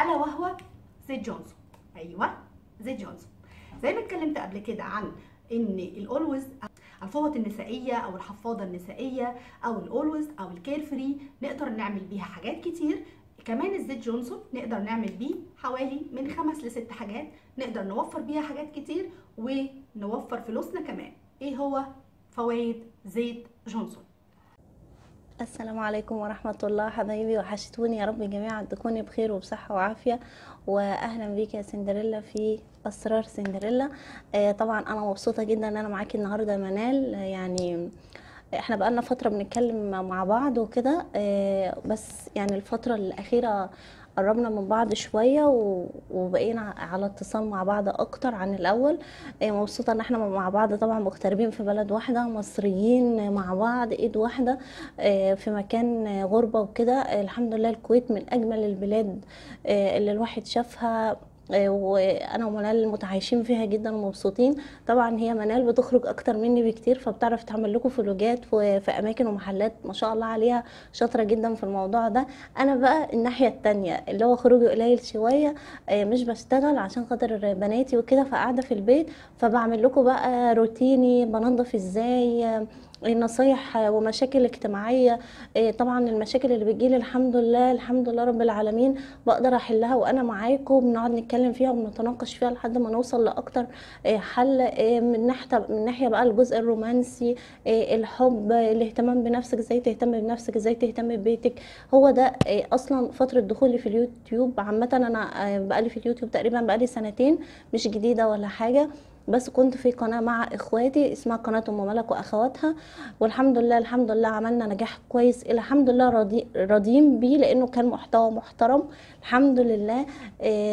الا وهو زيت جونسون. ايوه زيت جونسون. زي ما اتكلمت قبل كده عن ان الاولويز الفوط النسائيه او الحفاضه النسائيه او الاولويز او الكير فري نقدر نعمل بيها حاجات كتير. كمان الزيت جونسون نقدر نعمل بيه حوالي من 5 ل 6 حاجات، نقدر نوفر بيها حاجات كتير ونوفر فلوسنا كمان. ايه هو فوائد زيت جونسون؟ السلام عليكم ورحمة الله حبايبي، وحشتوني يا رب جميعا تكوني بخير وبصحة وعافية. واهلا بيك يا سندريلا في اسرار سندريلا. طبعا انا مبسوطة جدا ان انا معاكي النهاردة يا منال. يعني احنا بقالنا فترة بنتكلم مع بعض وكده، بس يعني الفترة الاخيرة قربنا من بعض شوية وبقينا على اتصال مع بعض اكتر عن الاول. مبسوطة ان احنا مع بعض، طبعا مغتربين في بلد واحدة، مصريين مع بعض ايد واحدة في مكان غربة وكده. الحمد لله الكويت من اجمل البلاد اللي الواحد شافها، وانا ومنال متعايشين فيها جدا ومبسوطين. طبعا هي منال بتخرج اكتر مني بكتير، فبتعرف تعمل لكم فلوجات في اماكن ومحلات ما شاء الله عليها، شاطره جدا في الموضوع ده. انا بقى الناحيه التانية اللي هو خروجي قليل شويه، مش بشتغل عشان خاطر بناتي وكده، فقاعده في البيت، فبعمل لكم بقى روتيني بنظف ازاي، نصايح ومشاكل اجتماعيه. طبعا المشاكل اللي بتجيلي الحمد لله الحمد لله رب العالمين بقدر احلها وانا معاكم، بنقعد نتكلم فيها وبنتناقش فيها لحد ما نوصل لاكتر حل. من ناحيه بقى الجزء الرومانسي، الحب، الاهتمام بنفسك، ازاي تهتم بنفسك، ازاي تهتم ببيتك. هو ده اصلا فتره دخولي في اليوتيوب. عامه انا بقالي في اليوتيوب تقريبا بقالي 2 سنين، مش جديده ولا حاجه. بس كنت في قناه مع اخواتي اسمها قناه ام ملك واخواتها، والحمد لله الحمد لله عملنا نجاح كويس الحمد لله، راضيين بيه لانه كان محتوى محترم الحمد لله،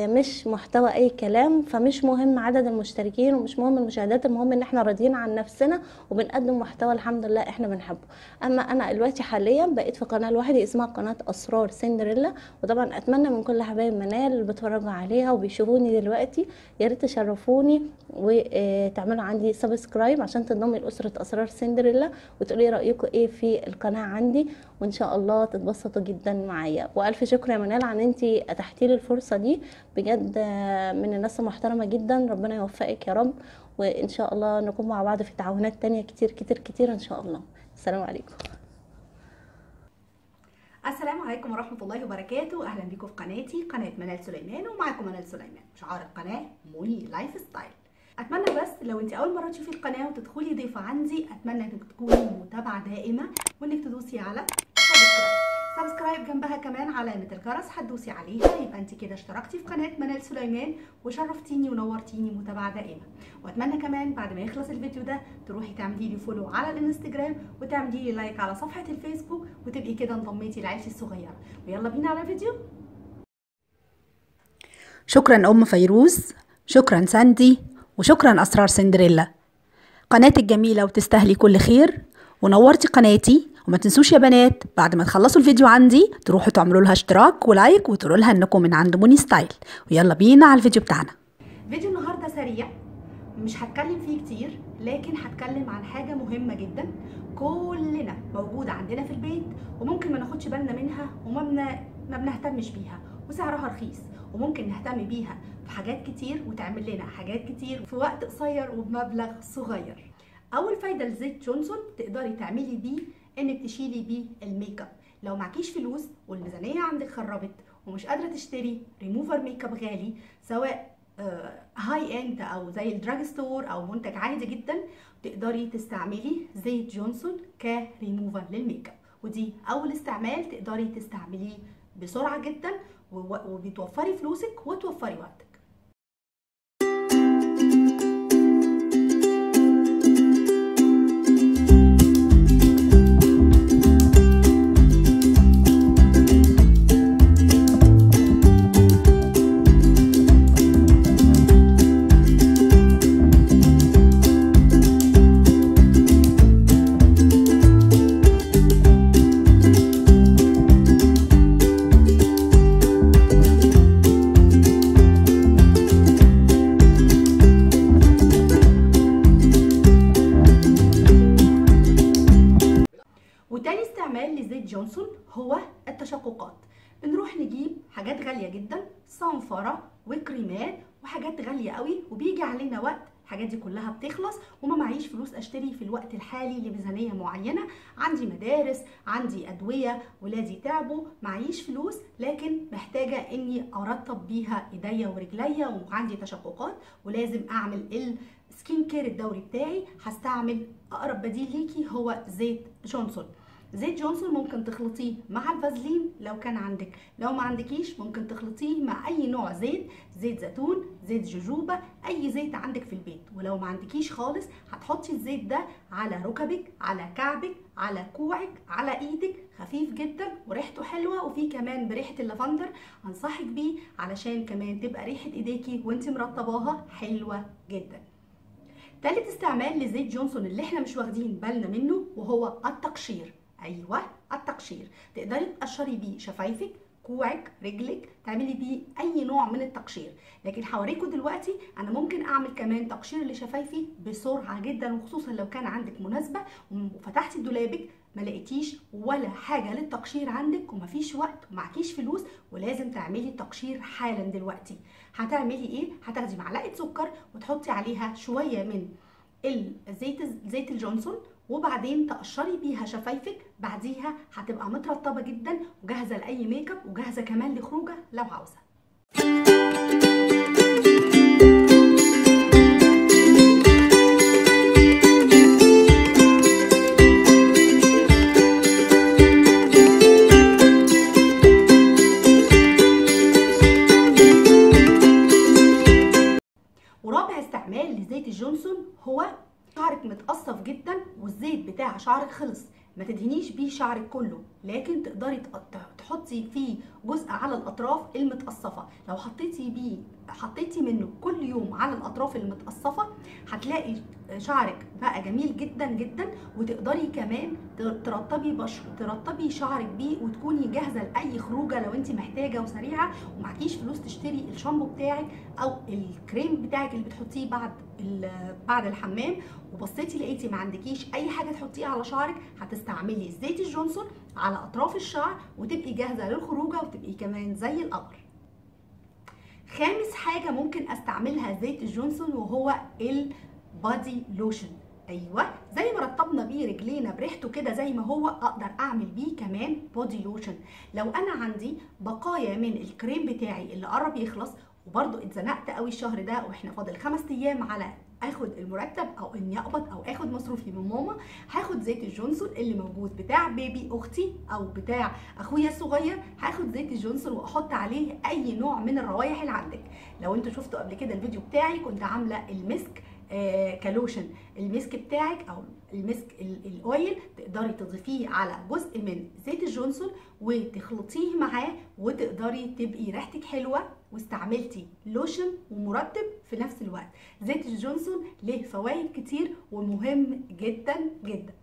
مش محتوى اي كلام. فمش مهم عدد المشتركين ومش مهم المشاهدات، المهم ان احنا راضيين عن نفسنا وبنقدم محتوى الحمد لله احنا بنحبه. اما انا دلوقتي حاليا بقيت في قناه لوحدي اسمها قناه اسرار سندريلا، وطبعا اتمنى من كل حبايب منال اللي بيتفرجوا عليها وبيشوفوني دلوقتي يا ريت تشرفوني وتعملوا عندي سبسكرايب عشان تنضموا لاسره اسرار سندريلا، وتقولي رايكم ايه في القناه عندي، وان شاء الله تتبسطوا جدا معايا. والف شكر يا منال عن انتي اتحتي لي الفرصه دي، بجد من الناس المحترمه جدا. ربنا يوفقك يا رب، وان شاء الله نكون مع بعض في تعاونات تانية كتير كتير كتير ان شاء الله. السلام عليكم. السلام عليكم ورحمه الله وبركاته. اهلا بيكم في قناتي قناه منال سليمان، ومعاكم منال سليمان، شعار القناه موني لايف ستايل. اتمنى بس لو انت اول مره تشوفي القناه وتدخلي ضيفه عندي، اتمنى انك تكوني متابعه دائمه وانك تدوسي على سبسكرايب جنبها كمان علامه الجرس هتدوسي عليها، يبقى انت كده اشتركتي في قناه منال سليمان وشرفتيني ونورتيني متابعه دائمه. واتمنى كمان بعد ما يخلص الفيديو ده تروحي تعملي لي فولو على الانستجرام وتعملي لي لايك على صفحه الفيسبوك، وتبقي كده انضميتي لعيلتي الصغيره. ويلا بينا على الفيديو. شكرا ام فيروز، شكرا ساندي، وشكرا اسرار سندريلا. قناتك جميله وتستاهلي كل خير، ونورتي قناتي. وما تنسوش يا بنات بعد ما تخلصوا الفيديو عندي تروحوا تعملوا لها اشتراك ولايك وتقولوا لها انكم من عند موني ستايل. ويلا بينا على الفيديو بتاعنا. فيديو النهارده سريع، مش هتكلم فيه كتير، لكن هتكلم عن حاجه مهمه جدا كلنا موجوده عندنا في البيت، وممكن ما ناخدش بالنا منها وما بنهتمش بيها، وسعرها رخيص، وممكن نهتم بيها في حاجات كتير وتعمل لنا حاجات كتير في وقت قصير وبمبلغ صغير. اول فايده لزيت جونسون تقدري تعملي بيه انك تشيلي بيه الميك اب. لو معكيش فلوس والميزانيه عندك خربت ومش قادره تشتري ريموفر ميك اب غالي، سواء هاي اند او زي الدراج ستور او منتج عادي جدا، تقدري تستعملي زيت جونسون كريموفر للميك اب. ودي اول استعمال تقدري تستعمليه بسرعه جدا، وبتوفري فلوسك وتوفري وقتك. التشققات. بنروح نجيب حاجات غاليه جدا، صنفره وكريمات وحاجات غاليه قوي، وبيجي علينا وقت الحاجات دي كلها بتخلص وما معيش فلوس اشتري في الوقت الحالي لميزانيه معينه. عندي مدارس، عندي ادويه، ولادي تعبوا، معيش فلوس، لكن محتاجه اني ارطب بيها ايديا ورجليا، وعندي تشققات ولازم اعمل السكين كير الدوري بتاعي. هستعمل اقرب بديل ليكي هو زيت جونسون. زيت جونسون ممكن تخلطيه مع الفازلين لو كان عندك، لو ما عندكيش ممكن تخلطيه مع اي نوع زيت، زيت زيتون، زيت جوجوبا، اي زيت عندك في البيت. ولو ما عندكيش خالص هتحطي الزيت ده على ركبك، على كعبك، على كوعك، على ايدك، خفيف جدا وريحته حلوه، وفي كمان بريحه اللافندر انصحك بيه علشان كمان تبقى ريحه ايديكي وانت مرطباها حلوه جدا. تالت استعمال لزيت جونسون اللي احنا مش واخدين بالنا منه وهو التقشير. ايوه التقشير، تقدري تقشري بيه شفايفك، كوعك، رجلك، تعملي بيه اي نوع من التقشير. لكن هوريكم دلوقتي انا ممكن اعمل كمان تقشير لشفايفي بسرعه جدا، وخصوصا لو كان عندك مناسبه وفتحتي دولابك ما لقيتيش ولا حاجه للتقشير عندك ومفيش وقت ومعكيش فلوس ولازم تعملي تقشير حالا دلوقتي. هتعملي ايه؟ هتاخدي معلقه سكر وتحطي عليها شويه من زيت الجونسون، وبعدين تقشري بيها شفايفك. بعديها هتبقى مترطبه جدا وجاهزه لاي ميك اب، وجاهزه كمان لخروجه لو عاوزه. ورابع استعمال لزيت الجونسون هو شعرك متقصف جدا والزيت بتاع شعرك خلص، ما تدهنيش بيه شعرك كله، لكن تقدري تحطي فيه جزء على الاطراف المتقصفه. لو حطيتي منه كل يوم على الاطراف المتقصفه هتلاقي شعرك بقى جميل جدا جدا، وتقدري كمان ترطبي شعرك بيه وتكوني جاهزه لاي خروجه لو انت محتاجه وسريعه ومعكيش فلوس تشتري الشامبو بتاعك او الكريم بتاعك اللي بتحطيه بعد الحمام، وبصيتي لقيتي ما عندكيش اي حاجه تحطيها على شعرك، هتستعملي زيت الجونسون على اطراف الشعر وتبقي جاهزه للخروجه وتبقي كمان زي القمر. خامس حاجه ممكن استعملها زيت الجونسون وهو البادي لوشن. ايوه زي ما رطبنا بيه رجلينا بريحته كده زي ما هو، اقدر اعمل بيه كمان بودي لوشن. لو انا عندي بقايا من الكريم بتاعي اللي قرب يخلص وبرده اتزنقت قوي الشهر ده واحنا فاضل 5 ايام على اخد المرتب او اني اقبض او اخد مصروفي من ماما، هاخد زيت الجونسون اللي موجود بتاع بيبي اختي او بتاع اخويا الصغير. هاخد زيت الجونسون واحط عليه اي نوع من الروايح اللي عندك. لو انتوا شفتوا قبل كده الفيديو بتاعي كنت عامله المسك كلوشن، المسك بتاعك او المسك الاويل تقدري تضيفيه على جزء من زيت الجونسون وتخلطيه معاه وتقدري تبقي ريحتك حلوه واستعملتي لوشن ومرطب في نفس الوقت. زيت الجونسون له فوائد كتير ومهم جدا جدا.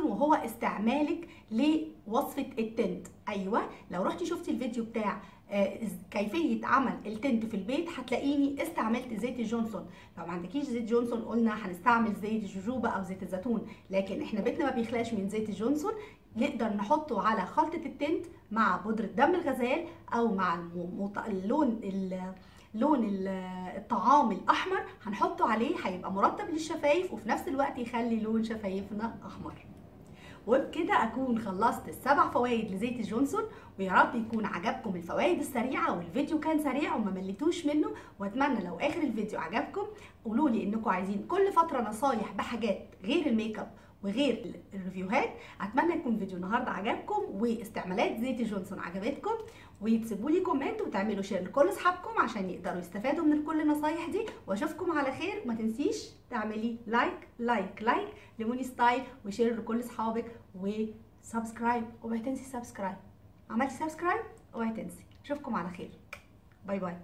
وهو استعمالك لوصفة التنت. ايوه لو رحتي شفتي الفيديو بتاع كيفية عمل التنت في البيت هتلاقيني استعملت زيت الجونسون. لو ما عندكيش زيت جونسون قلنا هنستعمل زيت الجوجوبا او زيت الزيتون، لكن احنا بيتنا ما بيخلاش من زيت الجونسون. نقدر نحطه على خلطة التنت مع بودرة دم الغزال او مع لون الطعام الاحمر، هنحطه عليه هيبقى مرطب للشفايف وفي نفس الوقت يخلي لون شفايفنا احمر. وبكده اكون خلصت ال7 فوائد لزيت الجونسون، ويا رب يكون عجبكم الفوائد السريعه والفيديو كان سريع وما مليتوش منه. واتمنى لو اخر الفيديو عجبكم قولوا لي انكم عايزين كل فتره نصايح بحاجات غير الميك اب وغير الريفيوهات. اتمنى يكون فيديو النهارده عجبكم واستعمالات زيت الجونسون عجبتكم، وتسيبوا لي كومنت وتعملوا شير لكل اصحابكم عشان يقدروا يستفادوا من كل النصايح دي. واشوفكم على خير. ما تنسيش تعملي لايك لموني ستايل، وشير لكل اصحابك، وسبسكرايب. اوعي تنسي سبسكرايب. عملتي سبسكرايب؟ اوعي تنسي. اشوفكم على خير. باي باي.